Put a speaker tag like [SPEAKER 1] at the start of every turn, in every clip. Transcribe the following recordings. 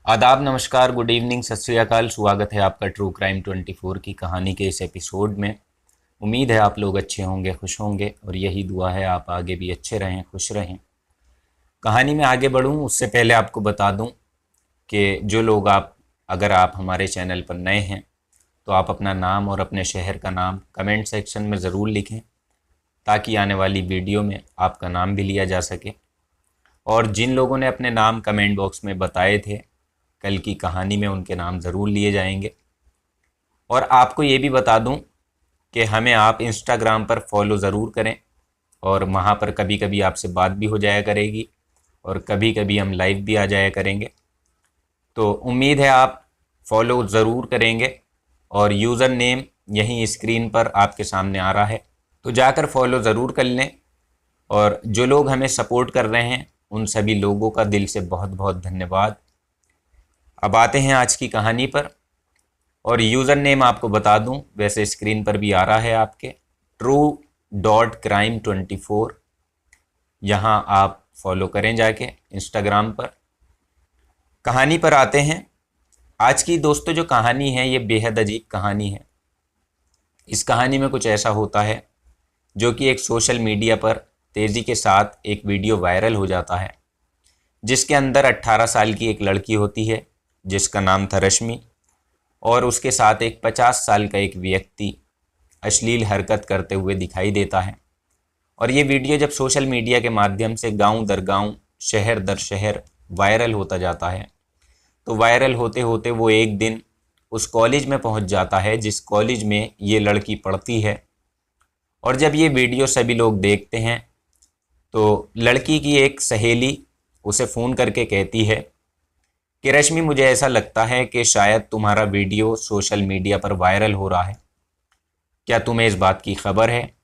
[SPEAKER 1] आदाब, नमस्कार, good evening, सत श्री अकाल। स्वागत है आपका ट्रू क्राइम 24 की कहानी के इस एपिसोड में। उम्मीद है आप लोग अच्छे होंगे, खुश होंगे और यही दुआ है आप आगे भी अच्छे रहें, खुश रहें। कहानी में आगे बढ़ूं उससे पहले आपको बता दूं कि जो लोग अगर आप हमारे चैनल पर नए हैं तो आप अपना नाम और अपने शहर का नाम कमेंट सेक्शन में ज़रूर लिखें ताकि आने वाली वीडियो में आपका नाम भी लिया जा सके। और जिन लोगों ने अपने नाम कमेंट बॉक्स में बताए थे, कल की कहानी में उनके नाम ज़रूर लिए जाएंगे। और आपको ये भी बता दूं कि हमें आप इंस्टाग्राम पर फॉलो ज़रूर करें और वहाँ पर कभी कभी आपसे बात भी हो जाया करेगी और कभी कभी हम लाइव भी आ जाया करेंगे। तो उम्मीद है आप फॉलो ज़रूर करेंगे और यूज़र नेम यहीं स्क्रीन पर आपके सामने आ रहा है, तो जाकर फॉलो ज़रूर कर लें। और जो लोग हमें सपोर्ट कर रहे हैं उन सभी लोगों का दिल से बहुत बहुत धन्यवाद। अब आते हैं आज की कहानी पर। और यूज़र नेम आपको बता दूं, वैसे स्क्रीन पर भी आ रहा है आपके, true.crime24। यहाँ आप फॉलो करें जाके इंस्टाग्राम पर। कहानी पर आते हैं। आज की दोस्तों जो कहानी है ये बेहद अजीब कहानी है। इस कहानी में कुछ ऐसा होता है जो कि एक सोशल मीडिया पर तेज़ी के साथ एक वीडियो वायरल हो जाता है जिसके अंदर 18 साल की एक लड़की होती है जिसका नाम था रश्मि, और उसके साथ एक 50 साल का एक व्यक्ति अश्लील हरकत करते हुए दिखाई देता है। और ये वीडियो जब सोशल मीडिया के माध्यम से गांव दर गांव, शहर दर शहर वायरल होता जाता है, तो वायरल होते होते वो एक दिन उस कॉलेज में पहुंच जाता है जिस कॉलेज में ये लड़की पढ़ती है। और जब ये वीडियो सभी लोग देखते हैं तो लड़की की एक सहेली उसे फ़ोन करके कहती है कि रश्मि, मुझे ऐसा लगता है कि शायद तुम्हारा वीडियो सोशल मीडिया पर वायरल हो रहा है, क्या तुम्हें इस बात की खबर है?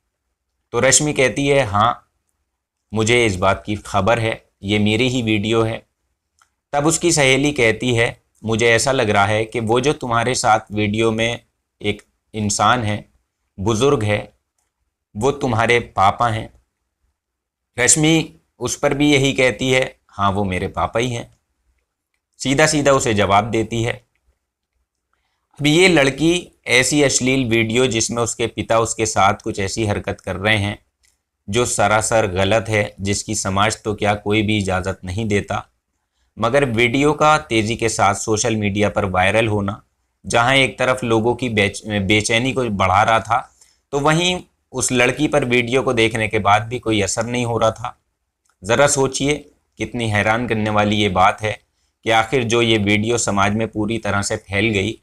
[SPEAKER 1] तो रश्मि कहती है, हाँ मुझे इस बात की खबर है, ये मेरी ही वीडियो है। तब उसकी सहेली कहती है, मुझे ऐसा लग रहा है कि वो जो तुम्हारे साथ वीडियो में एक इंसान है, बुज़ुर्ग है, वो तुम्हारे पापा हैं। रश्मि उस पर भी यही कहती है, हाँ वो मेरे पापा ही हैं। सीधा सीधा उसे जवाब देती है। अब ये लड़की ऐसी अश्लील वीडियो जिसमें उसके पिता उसके साथ कुछ ऐसी हरकत कर रहे हैं जो सरासर गलत है, जिसकी समाज तो क्या कोई भी इजाज़त नहीं देता, मगर वीडियो का तेज़ी के साथ सोशल मीडिया पर वायरल होना जहां एक तरफ लोगों की बेचैनी को बढ़ा रहा था, तो वहीं उस लड़की पर वीडियो को देखने के बाद भी कोई असर नहीं हो रहा था। ज़रा सोचिए कितनी हैरान करने वाली ये बात है कि आखिर जो ये वीडियो समाज में पूरी तरह से फैल गई,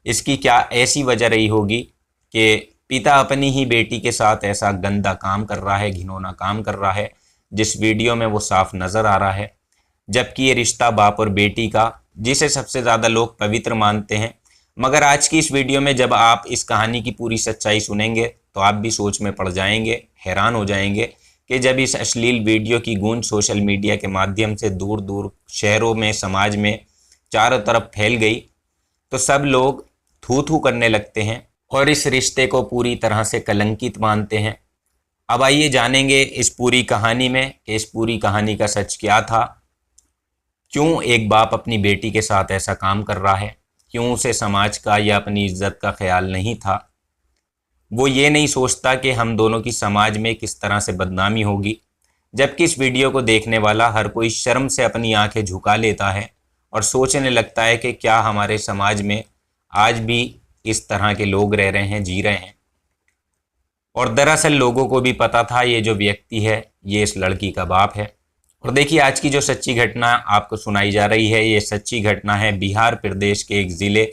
[SPEAKER 1] इसकी क्या ऐसी वजह रही होगी कि पिता अपनी ही बेटी के साथ ऐसा गंदा काम कर रहा है, घिनौना काम कर रहा है, जिस वीडियो में वो साफ नज़र आ रहा है। जबकि ये रिश्ता बाप और बेटी का, जिसे सबसे ज़्यादा लोग पवित्र मानते हैं। मगर आज की इस वीडियो में जब आप इस कहानी की पूरी सच्चाई सुनेंगे तो आप भी सोच में पड़ जाएंगे, हैरान हो जाएंगे कि जब इस अश्लील वीडियो की गूंज सोशल मीडिया के माध्यम से दूर दूर शहरों में, समाज में चारों तरफ फैल गई, तो सब लोग थू थू करने लगते हैं और इस रिश्ते को पूरी तरह से कलंकित मानते हैं। अब आइए जानेंगे इस पूरी कहानी में कि इस पूरी कहानी का सच क्या था। क्यों एक बाप अपनी बेटी के साथ ऐसा काम कर रहा है? क्यों उसे समाज का या अपनी इज्जत का ख्याल नहीं था? वो ये नहीं सोचता कि हम दोनों की समाज में किस तरह से बदनामी होगी। जबकि इस वीडियो को देखने वाला हर कोई शर्म से अपनी आंखें झुका लेता है और सोचने लगता है कि क्या हमारे समाज में आज भी इस तरह के लोग रह रहे हैं, जी रहे हैं। और दरअसल लोगों को भी पता था ये जो व्यक्ति है ये इस लड़की का बाप है। और देखिए, आज की जो सच्ची घटना आपको सुनाई जा रही है, ये सच्ची घटना है बिहार प्रदेश के एक ज़िले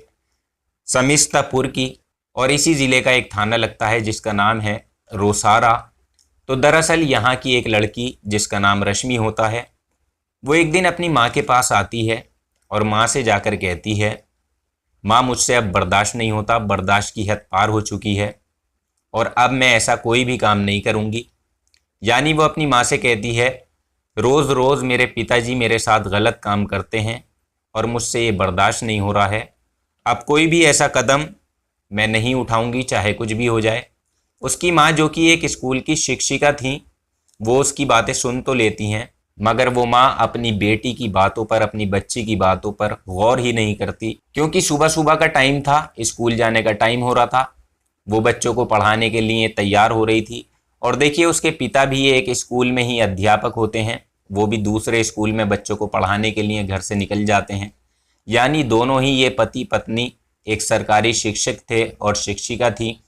[SPEAKER 1] समिस्तापुर की, और इसी ज़िले का एक थाना लगता है जिसका नाम है रोसारा। तो दरअसल यहाँ की एक लड़की जिसका नाम रश्मि होता है, वो एक दिन अपनी माँ के पास आती है और माँ से जाकर कहती है, माँ मुझसे अब बर्दाश्त नहीं होता, बर्दाश्त की हद पार हो चुकी है और अब मैं ऐसा कोई भी काम नहीं करूँगी। यानी वो अपनी माँ से कहती है, रोज़ रोज़ मेरे पिताजी मेरे साथ गलत काम करते हैं और मुझसे ये बर्दाश्त नहीं हो रहा है। अब कोई भी ऐसा कदम मैं नहीं उठाऊंगी, चाहे कुछ भी हो जाए। उसकी माँ, जो कि एक स्कूल की शिक्षिका थी, वो उसकी बातें सुन तो लेती हैं, मगर वो माँ अपनी बेटी की बातों पर, अपनी बच्ची की बातों पर गौर ही नहीं करती, क्योंकि सुबह सुबह का टाइम था, स्कूल जाने का टाइम हो रहा था। वो बच्चों को पढ़ाने के लिए तैयार हो रही थी। और देखिए उसके पिता भी एक स्कूल में ही अध्यापक होते हैं, वो भी दूसरे स्कूल में बच्चों को पढ़ाने के लिए घर से निकल जाते हैं। यानी दोनों ही ये पति पत्नी एक सरकारी शिक्षक थे और शिक्षिका थी।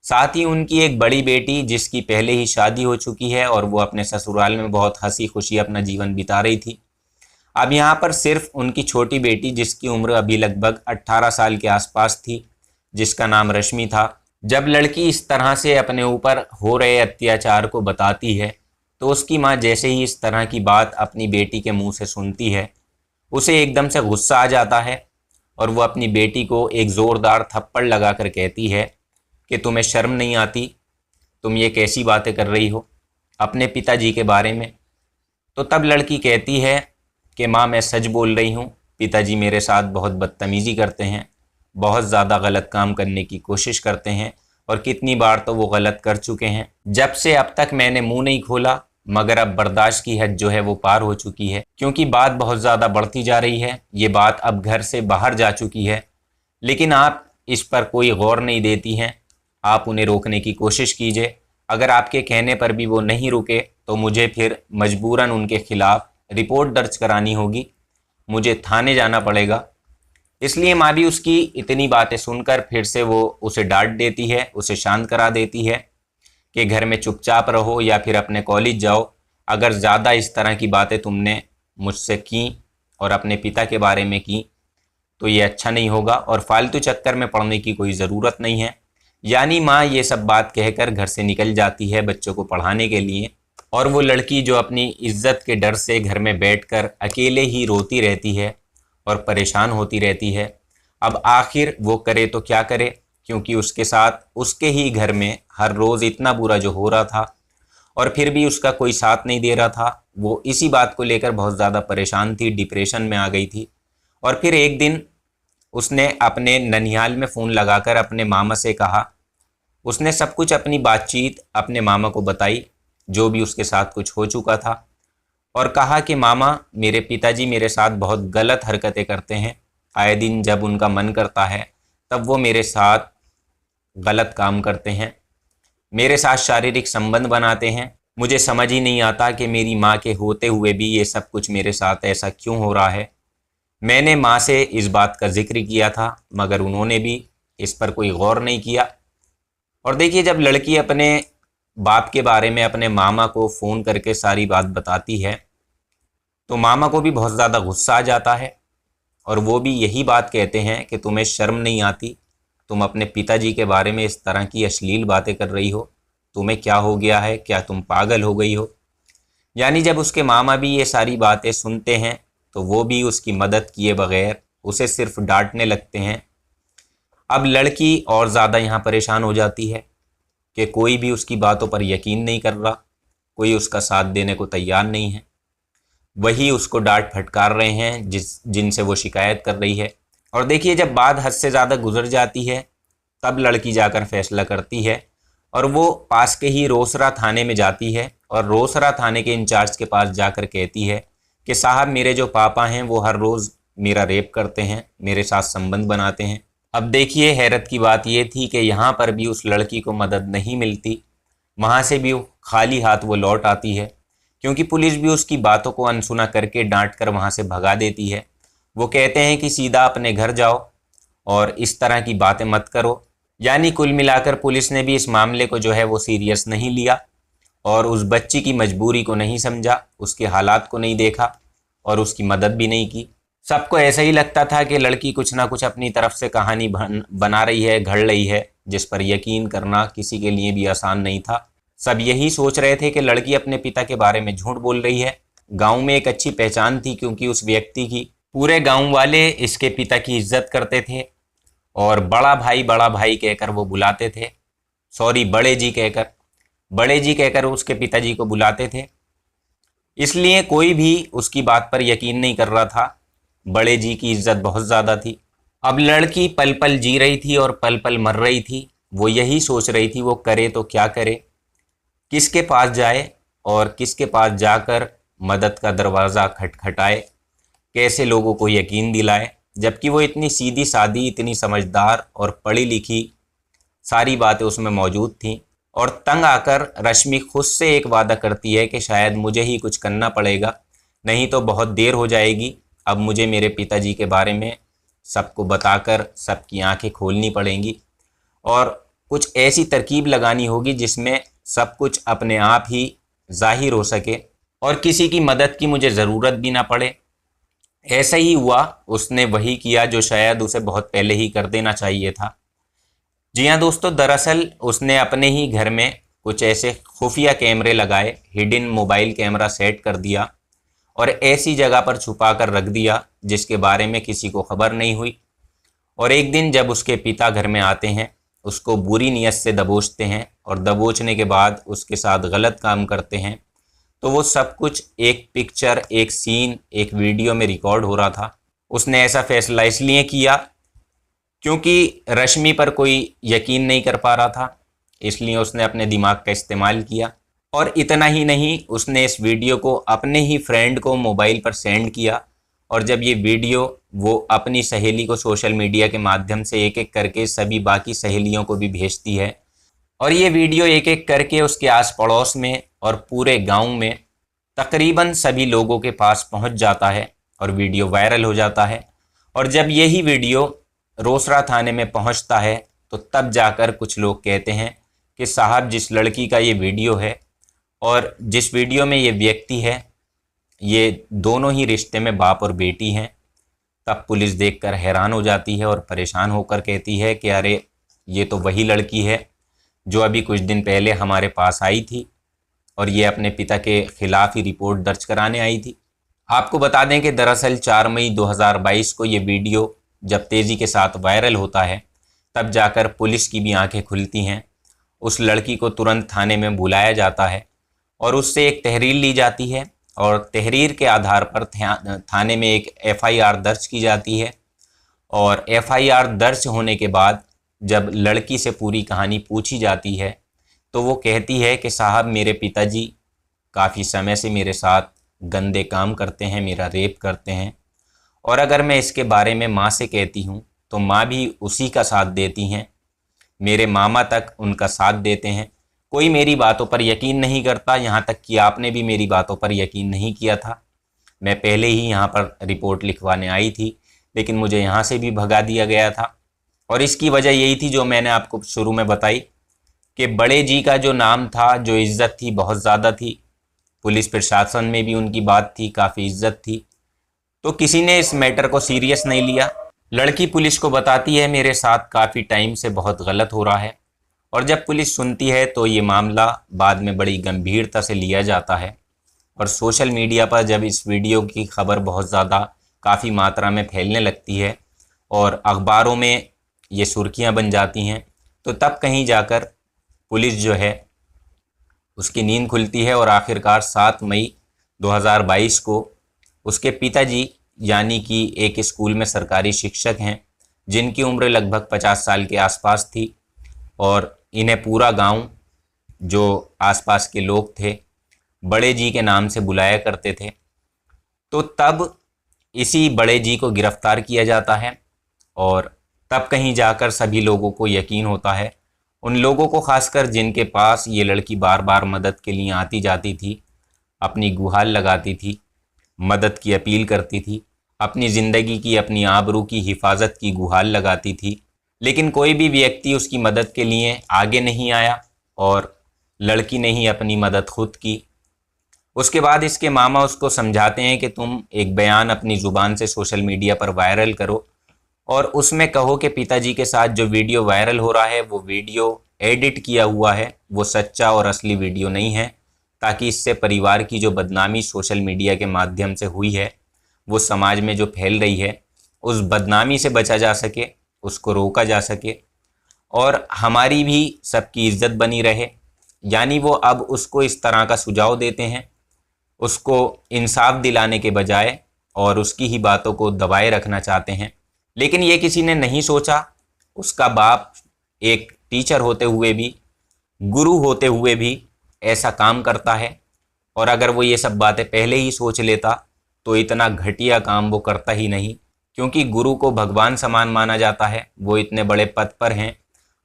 [SPEAKER 1] साथ ही उनकी एक बड़ी बेटी जिसकी पहले ही शादी हो चुकी है और वो अपने ससुराल में बहुत हंसी खुशी अपना जीवन बिता रही थी। अब यहाँ पर सिर्फ उनकी छोटी बेटी जिसकी उम्र अभी लगभग 18 साल के आसपास थी, जिसका नाम रश्मि था। जब लड़की इस तरह से अपने ऊपर हो रहे अत्याचार को बताती है तो उसकी माँ जैसे ही इस तरह की बात अपनी बेटी के मुंह से सुनती है, उसे एकदम से गुस्सा आ जाता है और वो अपनी बेटी को एक ज़ोरदार थप्पड़ लगाकर कहती है कि तुम्हें शर्म नहीं आती, तुम ये कैसी बातें कर रही हो अपने पिताजी के बारे में। तो तब लड़की कहती है कि माँ मैं सच बोल रही हूँ, पिताजी मेरे साथ बहुत बदतमीज़ी करते हैं, बहुत ज़्यादा गलत काम करने की कोशिश करते हैं और कितनी बार तो वो गलत कर चुके हैं। जब से अब तक मैंने मुंह नहीं खोला, मगर अब बर्दाश्त की हद जो है वो पार हो चुकी है, क्योंकि बात बहुत ज़्यादा बढ़ती जा रही है। ये बात अब घर से बाहर जा चुकी है, लेकिन आप इस पर कोई गौर नहीं देती हैं। आप उन्हें रोकने की कोशिश कीजिए। अगर आपके कहने पर भी वो नहीं रुके तो मुझे फिर मजबूरन उनके खिलाफ़ रिपोर्ट दर्ज करानी होगी, मुझे थाने जाना पड़ेगा। इसलिए माँ भी उसकी इतनी बातें सुनकर फिर से वो उसे डांट देती है, उसे शांत करा देती है कि घर में चुपचाप रहो या फिर अपने कॉलेज जाओ। अगर ज़्यादा इस तरह की बातें तुमने मुझसे की और अपने पिता के बारे में की तो ये अच्छा नहीं होगा और फालतू चक्कर में पड़ने की कोई ज़रूरत नहीं है। यानी माँ ये सब बात कहकर घर से निकल जाती है बच्चों को पढ़ाने के लिए। और वो लड़की जो अपनी इज्जत के डर से घर में बैठकर अकेले ही रोती रहती है और परेशान होती रहती है। अब आखिर वो करे तो क्या करे, क्योंकि उसके साथ उसके ही घर में हर रोज़ इतना बुरा जो हो रहा था और फिर भी उसका कोई साथ नहीं दे रहा था। वो इसी बात को लेकर बहुत ज़्यादा परेशान थी, डिप्रेशन में आ गई थी। और फिर एक दिन उसने अपने ननिहाल में फ़ोन लगाकर अपने मामा से कहा। उसने सब कुछ अपनी बातचीत अपने मामा को बताई, जो भी उसके साथ कुछ हो चुका था, और कहा कि मामा मेरे पिताजी मेरे साथ बहुत गलत हरकतें करते हैं। आए दिन जब उनका मन करता है तब वो मेरे साथ गलत काम करते हैं, मेरे साथ शारीरिक संबंध बनाते हैं। मुझे समझ ही नहीं आता कि मेरी माँ के होते हुए भी ये सब कुछ मेरे साथ ऐसा क्यों हो रहा है। मैंने माँ से इस बात का जिक्र किया था मगर उन्होंने भी इस पर कोई गौर नहीं किया। और देखिए जब लड़की अपने बाप के बारे में अपने मामा को फ़ोन करके सारी बात बताती है तो मामा को भी बहुत ज़्यादा गुस्सा आ जाता है और वो भी यही बात कहते हैं कि तुम्हें शर्म नहीं आती, तुम अपने पिताजी के बारे में इस तरह की अश्लील बातें कर रही हो, तुम्हें क्या हो गया है, क्या तुम पागल हो गई हो। यानी जब उसके मामा भी ये सारी बातें सुनते हैं तो वो भी उसकी मदद किए बगैर उसे सिर्फ डांटने लगते हैं। अब लड़की और ज़्यादा यहाँ परेशान हो जाती है कि कोई भी उसकी बातों पर यकीन नहीं कर रहा, कोई उसका साथ देने को तैयार नहीं है। वही उसको डांट फटकार रहे हैं जिनसे वो शिकायत कर रही है। और देखिए जब बात हद से ज़्यादा गुजर जाती है तब लड़की जाकर फैसला करती है और वो पास के ही रोसड़ा थाने में जाती है और रोसड़ा थाने के इंचार्ज के पास जाकर कहती है कि साहब मेरे जो पापा हैं वो हर रोज़ मेरा रेप करते हैं, मेरे साथ संबंध बनाते हैं। अब देखिए हैरत की बात ये थी कि यहाँ पर भी उस लड़की को मदद नहीं मिलती, वहाँ से भी खाली हाथ वो लौट आती है, क्योंकि पुलिस भी उसकी बातों को अनसुना करके डांट कर वहाँ से भगा देती है। वो कहते हैं कि सीधा अपने घर जाओ और इस तरह की बातें मत करो। यानी कुल मिलाकर पुलिस ने भी इस मामले को जो है वो सीरियस नहीं लिया और उस बच्ची की मजबूरी को नहीं समझा, उसके हालात को नहीं देखा और उसकी मदद भी नहीं की। सबको ऐसा ही लगता था कि लड़की कुछ ना कुछ अपनी तरफ से कहानी बना रही है, घड़ रही है, जिस पर यकीन करना किसी के लिए भी आसान नहीं था। सब यही सोच रहे थे कि लड़की अपने पिता के बारे में झूठ बोल रही है। गांव में एक अच्छी पहचान थी क्योंकि उस व्यक्ति की पूरे गांव वाले इसके पिता की इज्जत करते थे और बड़ा भाई कहकर वो बुलाते थे, सॉरी बड़े जी कहकर उसके पिताजी को बुलाते थे। इसलिए कोई भी उसकी बात पर यकीन नहीं कर रहा था, बड़े जी की इज्जत बहुत ज़्यादा थी। अब लड़की पल पल जी रही थी और पल पल मर रही थी। वो यही सोच रही थी वो करे तो क्या करे, किसके पास जाए और किसके पास जाकर मदद का दरवाज़ा खटखटाए, कैसे लोगों को यकीन दिलाए, जबकि वो इतनी सीधी सादी, इतनी समझदार और पढ़ी लिखी, सारी बातें उसमें मौजूद थीं। और तंग आकर रश्मि खुद से एक वादा करती है कि शायद मुझे ही कुछ करना पड़ेगा, नहीं तो बहुत देर हो जाएगी। अब मुझे मेरे पिताजी के बारे में सबको बताकर सबकी आंखें खोलनी पड़ेंगी और कुछ ऐसी तरकीब लगानी होगी जिसमें सब कुछ अपने आप ही जाहिर हो सके और किसी की मदद की मुझे ज़रूरत भी ना पड़े। ऐसा ही हुआ, उसने वही किया जो शायद उसे बहुत पहले ही कर देना चाहिए था। जी हाँ दोस्तों, दरअसल उसने अपने ही घर में कुछ ऐसे खुफिया कैमरे लगाए, हिडन मोबाइल कैमरा सेट कर दिया और ऐसी जगह पर छुपा कर रख दिया जिसके बारे में किसी को खबर नहीं हुई। और एक दिन जब उसके पिता घर में आते हैं, उसको बुरी नीयत से दबोचते हैं और दबोचने के बाद उसके साथ गलत काम करते हैं, तो वो सब कुछ एक पिक्चर, एक सीन, एक वीडियो में रिकॉर्ड हो रहा था। उसने ऐसा फैसला इसलिए किया क्योंकि रश्मि पर कोई यकीन नहीं कर पा रहा था, इसलिए उसने अपने दिमाग का इस्तेमाल किया। और इतना ही नहीं, उसने इस वीडियो को अपने ही फ्रेंड को मोबाइल पर सेंड किया और जब ये वीडियो वो अपनी सहेली को सोशल मीडिया के माध्यम से एक एक करके सभी बाकी सहेलियों को भी भेजती है और ये वीडियो एक एक करके उसके आस पड़ोस में और पूरे गांव में तकरीबन सभी लोगों के पास पहुंच जाता है और वीडियो वायरल हो जाता है। और जब यही वीडियो रोसड़ा थाने में पहुंचता है तो तब जाकर कुछ लोग कहते हैं कि साहब, जिस लड़की का ये वीडियो है और जिस वीडियो में ये व्यक्ति है, ये दोनों ही रिश्ते में बाप और बेटी हैं। तब पुलिस देखकर हैरान हो जाती है और परेशान होकर कहती है कि अरे, ये तो वही लड़की है जो अभी कुछ दिन पहले हमारे पास आई थी और ये अपने पिता के खिलाफ ही रिपोर्ट दर्ज कराने आई थी। आपको बता दें कि दरअसल 4 मई 2022 को ये वीडियो जब तेज़ी के साथ वायरल होता है, तब जाकर पुलिस की भी आंखें खुलती हैं। उस लड़की को तुरंत थाने में बुलाया जाता है और उससे एक तहरीर ली जाती है और तहरीर के आधार पर थाने में एक एफआईआर दर्ज की जाती है। और एफआईआर दर्ज होने के बाद जब लड़की से पूरी कहानी पूछी जाती है तो वो कहती है कि साहब, मेरे पिताजी काफ़ी समय से मेरे साथ गंदे काम करते हैं, मेरा रेप करते हैं और अगर मैं इसके बारे में माँ से कहती हूँ तो माँ भी उसी का साथ देती हैं, मेरे मामा तक उनका साथ देते हैं। कोई मेरी बातों पर यकीन नहीं करता, यहाँ तक कि आपने भी मेरी बातों पर यकीन नहीं किया था। मैं पहले ही यहाँ पर रिपोर्ट लिखवाने आई थी, लेकिन मुझे यहाँ से भी भगा दिया गया था और इसकी वजह यही थी जो मैंने आपको शुरू में बताई कि बड़े जी का जो नाम था, जो इज़्ज़त थी, बहुत ज़्यादा थी। पुलिस प्रशासन में भी उनकी बात थी, काफ़ी इज्जत थी। तो किसी ने इस मैटर को सीरियस नहीं लिया। लड़की पुलिस को बताती है मेरे साथ काफ़ी टाइम से बहुत गलत हो रहा है और जब पुलिस सुनती है तो ये मामला बाद में बड़ी गंभीरता से लिया जाता है और सोशल मीडिया पर जब इस वीडियो की खबर बहुत ज़्यादा काफ़ी मात्रा में फैलने लगती है और अखबारों में ये सुर्खियां बन जाती हैं, तो तब कहीं जाकर पुलिस जो है उसकी नींद खुलती है और आखिरकार 7 मई 2022 को उसके पिताजी, यानी कि एक स्कूल में सरकारी शिक्षक हैं जिनकी उम्र लगभग 50 साल के आसपास थी और इन्हें पूरा गांव, जो आसपास के लोग थे, बड़े जी के नाम से बुलाया करते थे। तो तब इसी बड़े जी को गिरफ्तार किया जाता है और तब कहीं जाकर सभी लोगों को यकीन होता है, उन लोगों को खासकर जिनके पास ये लड़की बार बार मदद के लिए आती जाती थी, अपनी गुहार लगाती थी, मदद की अपील करती थी, अपनी ज़िंदगी की, अपनी आबरू की हिफाजत की गुहार लगाती थी, लेकिन कोई भी व्यक्ति उसकी मदद के लिए आगे नहीं आया और लड़की ने ही अपनी मदद खुद की। उसके बाद इसके मामा उसको समझाते हैं कि तुम एक बयान अपनी ज़ुबान से सोशल मीडिया पर वायरल करो और उसमें कहो कि पिताजी के साथ जो वीडियो वायरल हो रहा है वो वीडियो एडिट किया हुआ है, वो सच्चा और असली वीडियो नहीं है, ताकि इससे परिवार की जो बदनामी सोशल मीडिया के माध्यम से हुई है, वो समाज में जो फैल रही है, उस बदनामी से बचा जा सके, उसको रोका जा सके और हमारी भी सबकी इज्जत बनी रहे। यानी वो अब उसको इस तरह का सुझाव देते हैं, उसको इंसाफ दिलाने के बजाय, और उसकी ही बातों को दबाए रखना चाहते हैं। लेकिन ये किसी ने नहीं सोचा, उसका बाप एक टीचर होते हुए भी, गुरु होते हुए भी ऐसा काम करता है और अगर वो ये सब बातें पहले ही सोच लेता तो इतना घटिया काम वो करता ही नहीं, क्योंकि गुरु को भगवान समान माना जाता है, वो इतने बड़े पद पर हैं।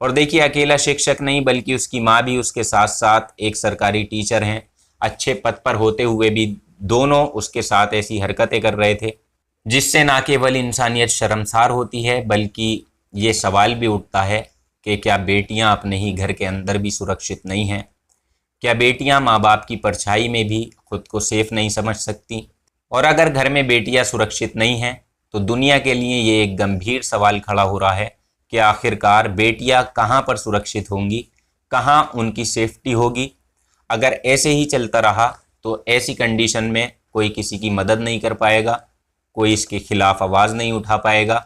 [SPEAKER 1] और देखिए, अकेला शिक्षक नहीं बल्कि उसकी माँ भी उसके साथ साथ एक सरकारी टीचर हैं। अच्छे पद पर होते हुए भी दोनों उसके साथ ऐसी हरकतें कर रहे थे, जिससे ना केवल इंसानियत शर्मसार होती है बल्कि ये सवाल भी उठता है कि क्या बेटियां अपने ही घर के अंदर भी सुरक्षित नहीं हैं? क्या बेटियां माँ बाप की परछाई में भी खुद को सेफ नहीं समझ सकती? और अगर घर में बेटियां सुरक्षित नहीं हैं तो दुनिया के लिए ये एक गंभीर सवाल खड़ा हो रहा है कि आखिरकार बेटियां कहाँ पर सुरक्षित होंगी, कहाँ उनकी सेफ्टी होगी। अगर ऐसे ही चलता रहा तो ऐसी कंडीशन में कोई किसी की मदद नहीं कर पाएगा, कोई इसके खिलाफ आवाज़ नहीं उठा पाएगा,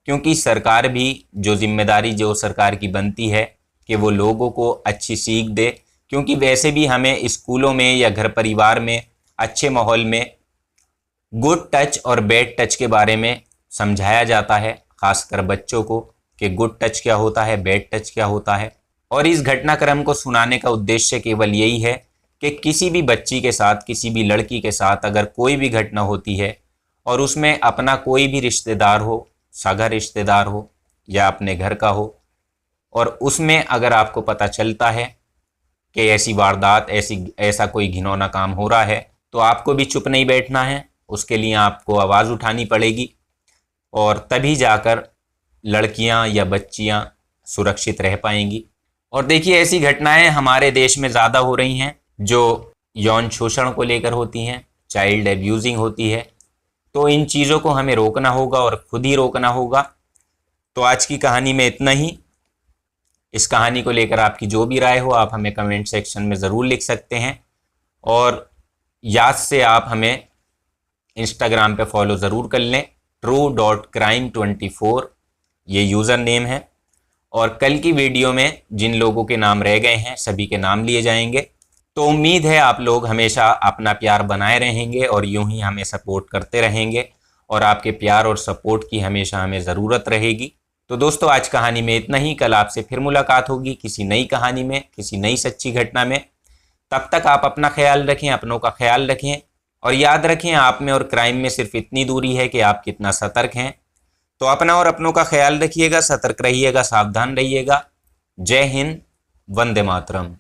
[SPEAKER 1] क्योंकि सरकार भी जो जिम्मेदारी जो सरकार की बनती है कि वो लोगों को अच्छी सीख दे, क्योंकि वैसे भी हमें स्कूलों में या घर परिवार में अच्छे माहौल में गुड टच और बैड टच के बारे में समझाया जाता है, खासकर बच्चों को, कि गुड टच क्या होता है, बैड टच क्या होता है। और इस घटनाक्रम को सुनाने का उद्देश्य केवल यही है कि किसी भी बच्ची के साथ, किसी भी लड़की के साथ अगर कोई भी घटना होती है और उसमें अपना कोई भी रिश्तेदार हो, सगा रिश्तेदार हो या अपने घर का हो, और उसमें अगर आपको पता चलता है कि ऐसी वारदात, ऐसा कोई घिनौना काम हो रहा है, तो आपको भी चुप नहीं बैठना है, उसके लिए आपको आवाज़ उठानी पड़ेगी, और तभी जाकर लड़कियां या बच्चियां सुरक्षित रह पाएंगी। और देखिए, ऐसी घटनाएं हमारे देश में ज़्यादा हो रही हैं जो यौन शोषण को लेकर होती हैं, चाइल्ड एब्यूजिंग होती है। तो इन चीज़ों को हमें रोकना होगा और खुद ही रोकना होगा। तो आज की कहानी में इतना ही। इस कहानी को लेकर आपकी जो भी राय हो आप हमें कमेंट सेक्शन में ज़रूर लिख सकते हैं, और याद से आप हमें इंस्टाग्राम पे फॉलो ज़रूर कर लें। true.crime24 ये यूज़र नेम है, और कल की वीडियो में जिन लोगों के नाम रह गए हैं सभी के नाम लिए जाएंगे। तो उम्मीद है आप लोग हमेशा अपना प्यार बनाए रहेंगे और यूं ही हमें सपोर्ट करते रहेंगे, और आपके प्यार और सपोर्ट की हमेशा हमें ज़रूरत रहेगी। तो दोस्तों, आज कहानी में इतना ही। कल आपसे फिर मुलाकात होगी किसी नई कहानी में, किसी नई सच्ची घटना में। तब तक आप अपना ख्याल रखें, अपनों का ख्याल रखें, और याद रखें आप में और क्राइम में सिर्फ इतनी दूरी है कि आप कितना सतर्क हैं। तो अपना और अपनों का ख्याल रखिएगा, सतर्क रहिएगा, सावधान रहिएगा। जय हिंद, वंदे मातरम।